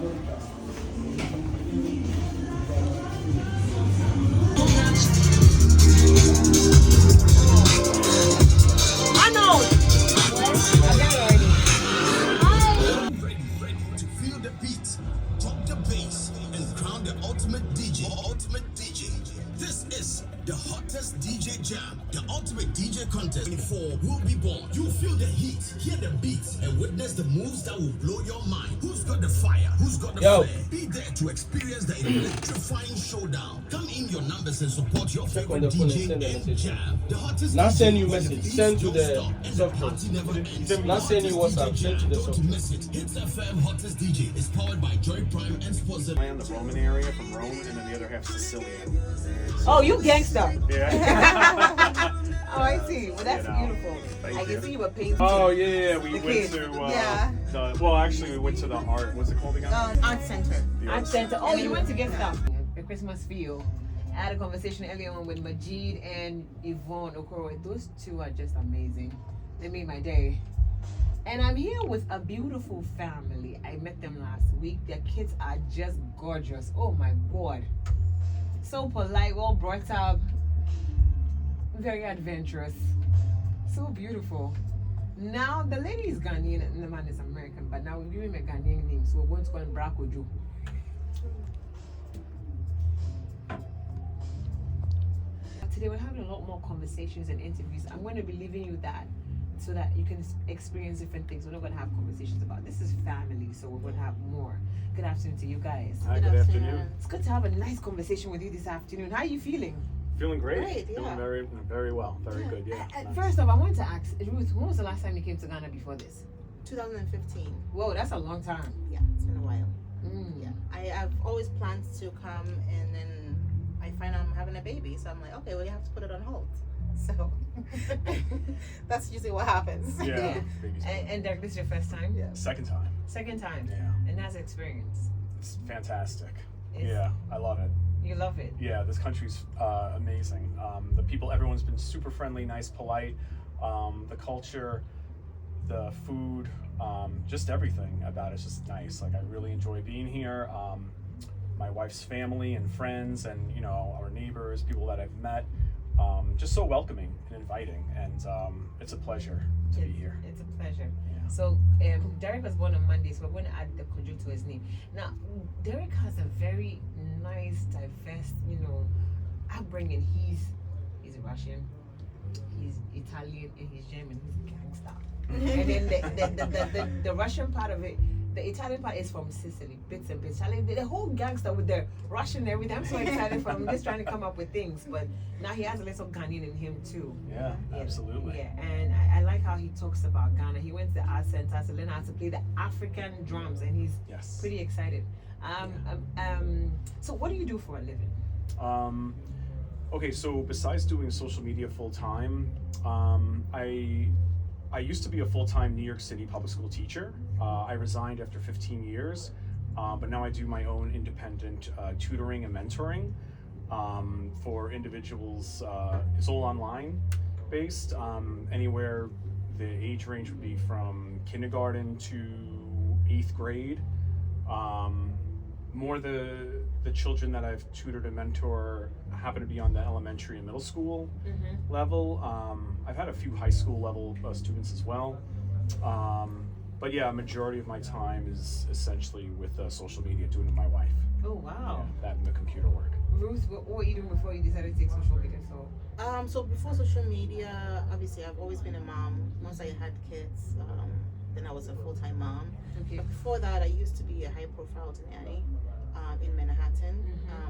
Ready to feel the beat, drop the bass, and crown the ultimate DJ. This is the hottest DJ jam, the ultimate DJ contest. 24 will be born. You'll feel the heat, hear the beats, and witness the moves that will blow your mind. Who's got the fire? Who's got the flare? Be there to experience the electrifying showdown. Come in your numbers and support your favorite DJ and jam. The hottest Not DJ send you contest. message, send to Don't the stop, and the party never ends. Not send you WhatsApp, send to the Don't miss it. Hits FM Hottest DJ is powered by Joy Prime and sponsored Land the Roman area from Rome, and then the other half Sicilian. Oh, you gangster. Yeah. Oh, I see. Well, that's You know, beautiful. thank I you. can see you were painting. Oh yeah, we The went kids. to Yeah. well, actually, we went to the art. What's it called again? Art Center. The I'm art center. Oh, you went to get stuff. The Christmas feel. I had a conversation earlier on with Majid and Yvonne Okoro. Those two are just amazing. They made my day. And I'm here with a beautiful family. I met them last week. Their kids are just gorgeous. Oh my God. So polite, well brought up, very adventurous, so beautiful. Now the lady is Ghanaian and the man is American, but now we're giving him a Ghanaian name, so we're going to call him Brakoju. Today we're having a lot more conversations and interviews. I'm going to be leaving you that so that you can experience different things. We're not going to have conversations about this is family, so we're going to have more. Good afternoon to you guys. Hi, good afternoon. It's good to have a nice conversation with you this afternoon. How are you feeling? Feeling great. Great, yeah. Feeling very, very well. Very good. Yeah. Nice. First off, I want to ask Ruth, when was the last time you came to Ghana before this? 2015. Whoa, that's a long time. Yeah, it's been a while. Mm. Yeah, I've always planned to come, and then I find I'm having a baby, so I'm like, okay, well, you have to put it on hold. So that's usually what happens. Yeah. baby's And Derek, this is your first time? Yeah. Second time. Second time? Yeah. And that's experience. It's fantastic. It's- Yeah, I love it. You love it? Yeah, this country's amazing. The people, everyone's been super friendly, nice, polite. The culture, the food, just everything about it's just nice. Like I really enjoy being here. My wife's family and friends, and you know our neighbors, people that I've met, just so welcoming and inviting, and it's a pleasure to be here. It's a pleasure. Yeah. So Derek was born on Monday, so we're going to add the Kojo to his name. Now, Derek has a very nice, diverse, upbringing. He's Russian, he's Italian, and he's German. He's a gangster. And then the Russian part of it, the Italian part is from Sicily, bits and bits. The whole gangster with the Russian and everything. I'm so excited for him. Just trying to come up with things, but now he has a little Ghanaian in him too. Yeah, absolutely. Yeah, and I like how he talks about Ghana. He went to the art center to learn how to play the African drums, and he's pretty excited. So what do you do for a living? Okay, so besides doing social media full time, I used to be a full-time New York City public school teacher. I resigned after 15 years, but now I do my own independent tutoring and mentoring for individuals. It's all online based. Anywhere the age range would be from kindergarten to 8th grade. More the children that I've tutored and mentor happen to be on the elementary and middle school level. I've had a few high school level students as well. But yeah, a majority of my time is essentially with social media, doing it with my wife. Oh wow! Yeah, that and the computer work. Ruth, what were you doing before you decided to take social media? So before social media, obviously I've always been a mom. Once I had kids, then I was a full-time mom. Okay. But before that, I used to be a high-profile nanny in Manhattan.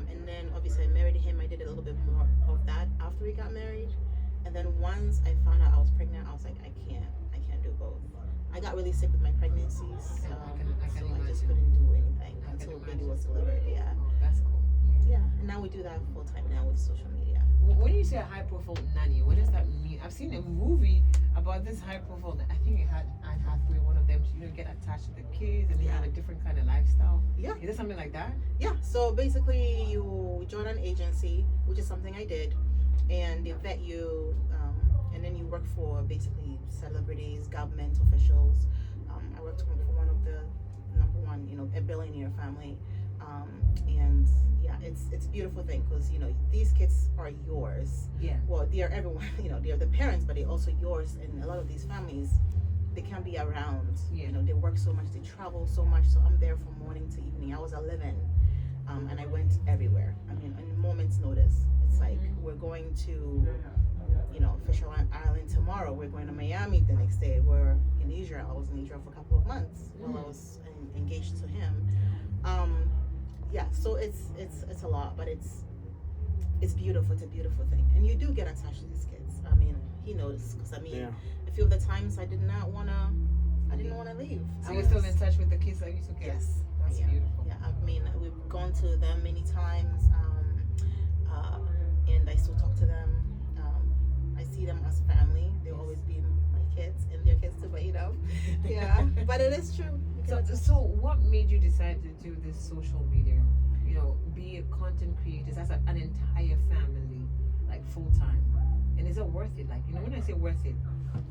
And then obviously I married him. I did a little bit more of that after we got married. And then once I found out I was pregnant, I was like, I can't do both. I got really sick with my pregnancies, so I just couldn't do anything until baby was delivered. Yeah. Oh, that's cool. Yeah, and now we do that full time now with social media. When you say a high-profile nanny, what does that mean? I've seen a movie about this high-profile. I think it had Anne Hathaway, one of them. To, get attached to the kids and they have a different kind of lifestyle. Yeah. Is it something like that? Yeah. So basically, you join an agency, which is something I did, and they vet you, and then you work for basically celebrities, government officials. I worked for one of the number one, a billionaire family. And yeah, it's a beautiful thing because these kids are yours. Yeah. Well, they are everyone. They are the parents, but they're also yours. And a lot of these families, they can't be around. Yeah. They work so much, they travel so much. So I'm there from morning to evening. I was 11, and I went everywhere. I mean, on a moment's notice. It's like we're going to, Fisherland Island tomorrow. We're going to Miami the next day. We're in Israel. I was in Israel for a couple of months while I was engaged to him. Yeah, so it's a lot, but it's beautiful. It's a beautiful thing, and you do get attached to these kids. I mean, he knows because a few of the times I didn't want to leave. So you're still in touch with the kids that you took care of? Yes, That's beautiful. Yeah, I mean, we've gone to them many times, and I still talk to them. I see them as family. They'll always be my kids and their kids too, but yeah. But it is true. So what made you decide to do this social media? Be a content creator as an entire family, like full time. And is it worth it? Like, when I say worth it, I'm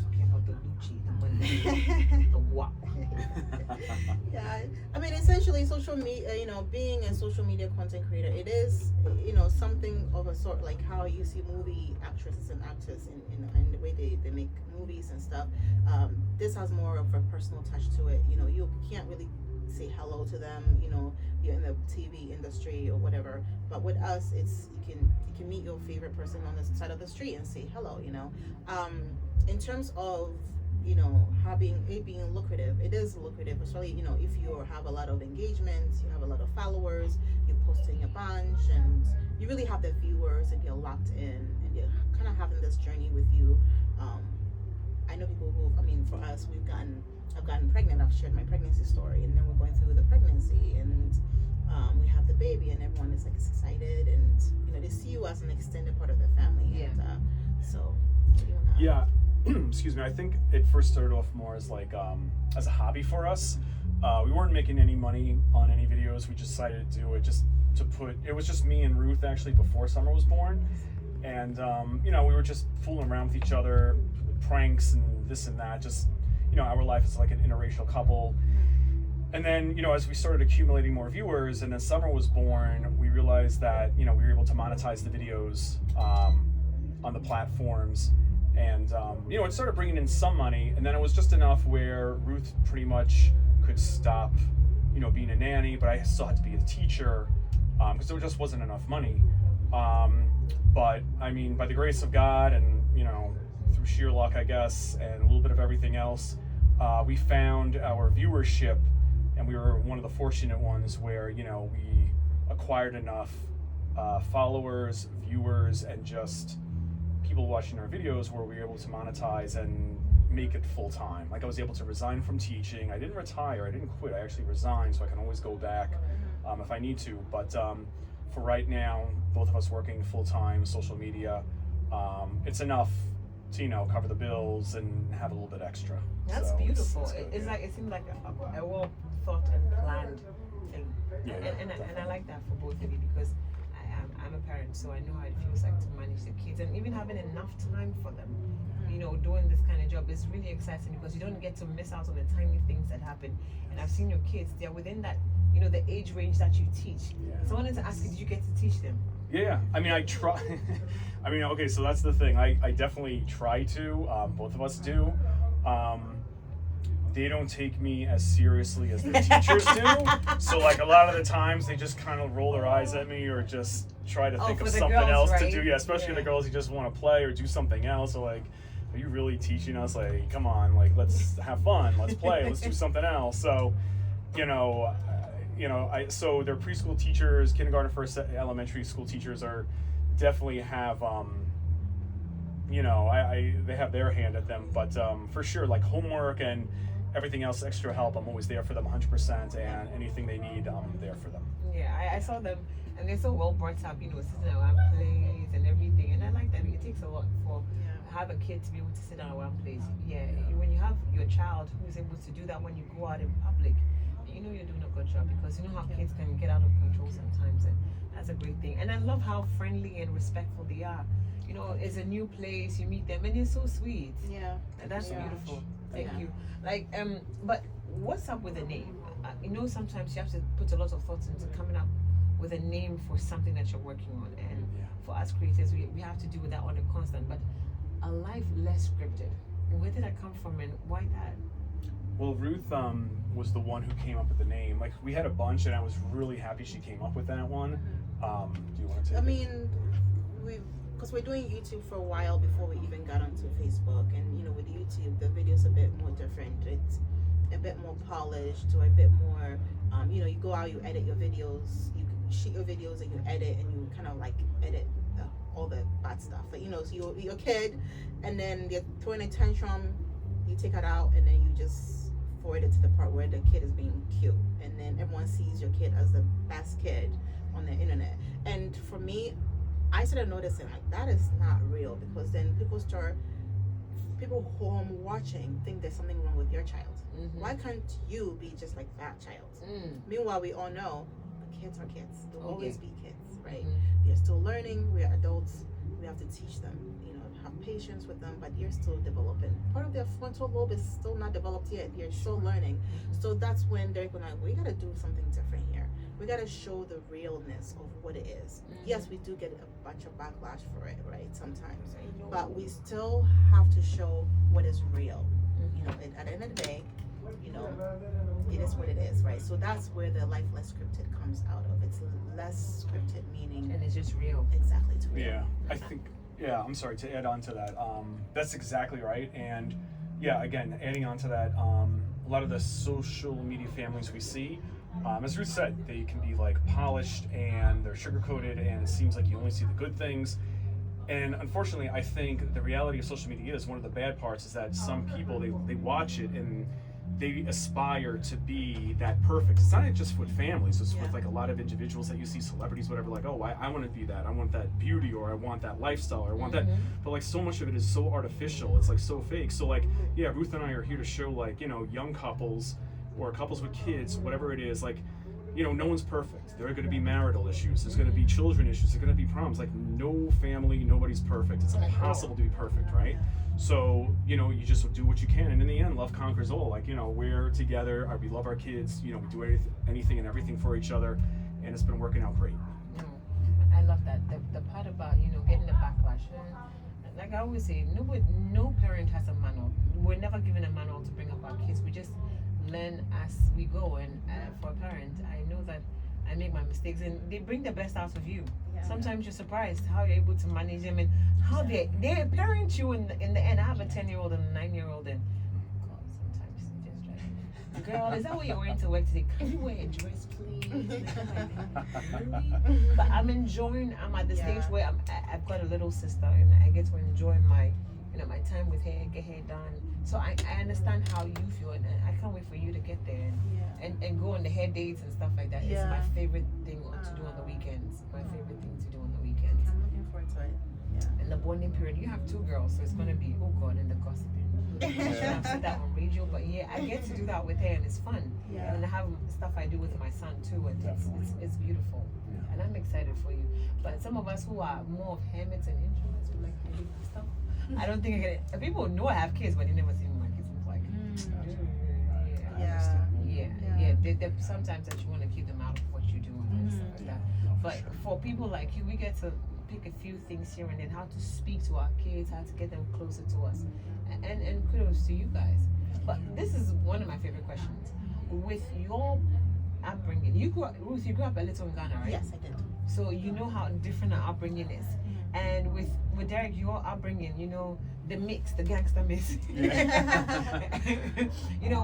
talking about the Lucci, the money, the what? Yeah, I mean, essentially, social media. Being a social media content creator, it is, something of a sort like how you see movie actresses and actors in the way they make movies and stuff. This has more of a personal touch to it. You can't really say hello to them. You're in the TV industry or whatever. But with us, it's you can meet your favorite person on the side of the street and say hello. In terms of how being lucrative, it is lucrative, especially if you have a lot of engagements, you have a lot of followers, you're posting a bunch, and you really have the viewers, and you're locked in, and you're kind of having this journey with you. I know people who, for us, I've gotten pregnant. I've shared my pregnancy story, and then we're going through the pregnancy, and we have the baby, and everyone is like excited, and they see you as an extended part of the family. Yeah. And so Yeah. Excuse me. I think it first started off more as like as a hobby for us. We weren't making any money on any videos. We just decided to do it it was just me and Ruth actually before Summer was born, and we were just fooling around with each other, pranks and this and that. Just our life is like an interracial couple. And then, as we started accumulating more viewers and then Summer was born, we realized that, we were able to monetize the videos on the platforms. And, it started bringing in some money. And then it was just enough where Ruth pretty much could stop, being a nanny, but I still had to be a teacher because there just wasn't enough money. But, I mean, by the grace of God and, through sheer luck, I guess, and a little bit of everything else, we found our viewership. And we were one of the fortunate ones where, we acquired enough followers, viewers, and just people watching our videos where we were able to monetize and make it full time. Like I was able to resign from teaching. I didn't retire. I didn't quit. I actually resigned so I can always go back if I need to. But for right now, both of us working full time, social media, it's enough to Mm-hmm. cover the bills and have a little bit extra. That's So beautiful. it's good, It's yeah. like it seems like a well thought and planned thing. Yeah. And I like that for both of you because I'm a parent, so I know how it feels like to manage the kids and even having enough time for them. Doing this kind of job is really exciting because you don't get to miss out on the tiny things that happen. And I've seen your kids; they're within that, the age range that you teach. Yeah. So I wanted to ask you, did you get to teach them? Yeah, I mean, I try. I mean, okay, so that's the thing. I definitely try to. Both of us do. They don't take me as seriously as their teachers do. So, like, a lot of the times they just kind of roll their eyes at me or just try to think for of the something girls, else right? to do. Yeah, especially the girls who just want to play or do something else. So, like, are you really teaching us? Like, come on, like, let's have fun. Let's play. Let's do something else. So, so their preschool teachers, kindergarten, first, elementary school teachers definitely have, they have their hand at them, but for sure, like homework and everything else, extra help, I'm always there for them 100%, and anything they need, I'm there for them. Yeah, I saw them, and they're so well brought up, sitting around plays and everything, and I like that. It takes a lot for have a kid to be able to sit down around plays. Yeah, when you have your child who's able to do that when you go out in public, you're doing a good job because how kids can get out of control sometimes, and that's a great thing. And I love how friendly and respectful they are. It's a new place, you meet them, and they're so sweet. Yeah. That's Yeah. beautiful. Thank Yeah. you. Like, but what's up with the name? sometimes you have to put a lot of thoughts into coming up with a name for something that you're working on, and for us creators, we have to do that on a constant. But a life less scripted. Where did that come from, and why that? Well, Ruth was the one who came up with the name. Like, we had a bunch, and I was really happy she came up with that one. Do you want to take it? Because we're doing YouTube for a while before we even got onto Facebook, and with YouTube, the video's a bit more different. It's a bit more polished, or a bit more, you go out, you edit your videos, you shoot your videos, and you edit, and you kind of like edit all the bad stuff. Like, so your kid, and then they're throwing a tantrum, you take it out, and then you just forward it to the part where the kid is being cute, and then everyone sees your kid as the best kid on the internet. And for me, I started noticing like that is not real, because then people who I'm watching think there's something wrong with your child. Why can't you be just like that child? Meanwhile, we all know the kids are kids. They'll always be kids, right? They're still learning. We're adults. We have to teach them, have patience with them, but they're still developing. Part of their frontal lobe is still not developed yet. They're still learning. So that's when they're going, we got to do something different here. We got to show the realness of what it is. Yes, we do get a bunch of backlash for it, right? Sometimes. But we still have to show what is real. At the end of the day, it is what it is, right? So that's where the life less scripted comes out of. It's less scripted, meaning... And it's just real. Exactly, it's real. Yeah, I think... Yeah, I'm sorry, to add on to that, that's exactly right. And yeah, again, adding on to that, a lot of the social media families we see, as Ruth said, they can be like polished and they're sugar-coated, and it seems like you only see the good things. And unfortunately, I think the reality of social media is one of the bad parts is that some people, they watch it and they aspire to be that perfect. It's not just with families, it's with like a lot of individuals that you see, celebrities, whatever, like, oh, I want to be that. I want that beauty, or I want that lifestyle, or I want that. But like so much of it is so artificial. It's like so fake. So like, yeah, Ruth and I are here to show like, young couples or couples with kids, whatever it is, like, no one's perfect. There are going to be marital issues. There's going to be children issues. There's going to be problems. Like no family, nobody's perfect. It's impossible to be perfect, right? So, you just do what you can. And in the end, love conquers all. Like, we're together. We love our kids. We do anything and everything for each other. And it's been working out great. I love that. The part about, getting the backlash. Like I always say, no parent has a manual. We're never given a manual to bring up our kids. We just learn as we go. And for a parent, I know that I make my mistakes, and they bring the best out of you. Sometimes you're surprised how you're able to manage them, and how they parent you in the end. I have a 10-year-old and a 9-year-old, and God, sometimes they just drive me. Girl, is that what you're wearing to work today? Can you wear a dress, please? Really? But I'm at the stage where I've got a little sister, and I get to enjoy my my time with her, get her done. So I understand how you feel, and I can't wait for you to get there and go on the hair dates and stuff like that. It's my favorite thing to do on the weekends. My favorite thing to do on the weekends. I'm looking forward to it. Yeah. In the bonding period, you have 2 girls, so it's gonna be and the gossiping. I've said that on radio, but yeah, I get to do that with her, and it's fun. Yeah. And I have stuff I do with my son too, and it's beautiful. Yeah. And I'm excited for you. But some of us who are more of hermits and introverts, we like hiding stuff. I don't think people know I have kids, but they never see what my kids look like. They're sometimes that you want to keep them out of what you do and stuff like that. But for people like you, we get to pick a few things here and then, how to speak to our kids, how to get them closer to us, and kudos to you guys. But this is one of my favorite questions. With your upbringing, Ruth, you grew up a little in Ghana, right? Yes, I did. So you know how different our upbringing is. And with Derek, your upbringing, the mix, the gangster mix.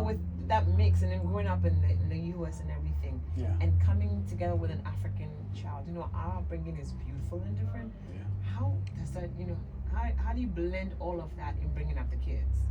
With that mix, and then growing up in the US and everything, and coming together with an African child, our upbringing is beautiful and different. How does that, how do you blend all of that in bringing up the kids?